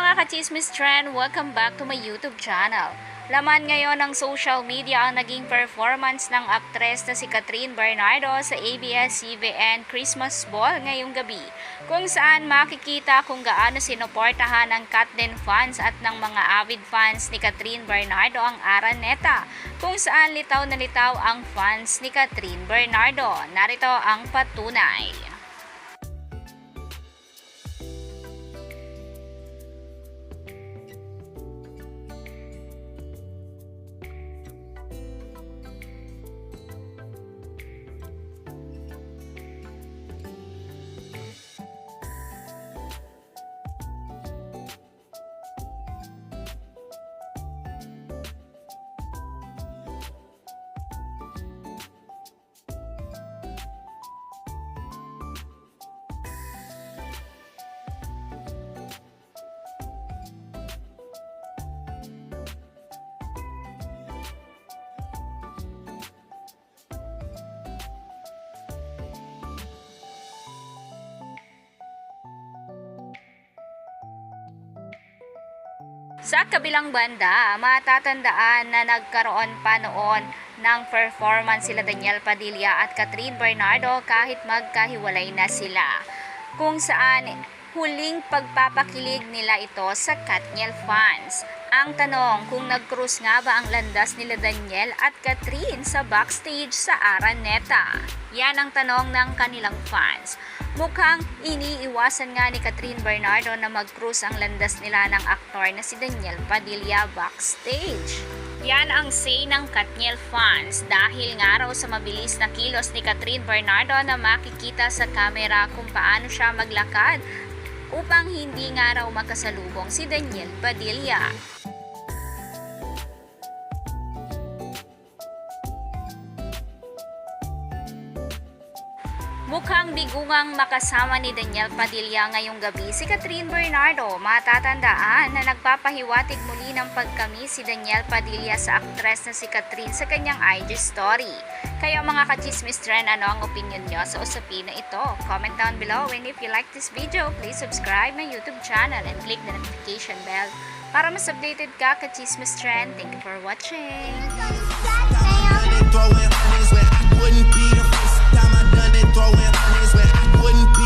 mga ka-chismis trend, welcome back to my YouTube channel. Laman ngayon ng social media ang naging performance ng aktres na si Catherine Bernardo sa ABS-CBN Christmas Ball ngayong gabi, kung saan makikita kung gaano sinuportahan ng Katden fans at ng mga avid fans ni Catherine Bernardo ang Araneta, kung saan litaw na litaw ang fans ni Catherine Bernardo. Narito ang patunay. Sa kabilang banda, matatandaan na nagkaroon pa noon ng performance sila Daniel Padilla at Catherine Bernardo kahit magkahiwalay na sila, kung saan huling pagpapakilig nila ito sa Katniel fans. Ang tanong kung nag-cruise nga ba ang landas nila Daniel at Catherine sa backstage sa Araneta. Yan ang tanong ng kanilang fans. Mukhang iniiwasan nga ni Catherine Bernardo na mag-cruise ang landas nila ng aktor na si Daniel Padilla backstage. Yan ang say ng Katniel fans dahil nga raw sa mabilis na kilos ni Catherine Bernardo na makikita sa camera kung paano siya maglakad upang hindi nga raw makasalubong si Daniel Padilla. Mukhang bigungang makasama ni Daniel Padilla ngayong gabi si Catherine Bernardo. Matatandaan na nagpapahiwatig muli ng pagkamis si Daniel Padilla sa aktres na si Catherine sa kanyang IG story. Kaya mga ka-chismis trend, ano ang opinion nyo sa usapin na ito? Comment down below, and if you like this video, please subscribe my YouTube channel and click the notification bell para mas updated ka ka-chismis trend. Thank you for watching! Throwing hundreds where I wouldn't be the first time I done it. Throwing hundreds where I wouldn't be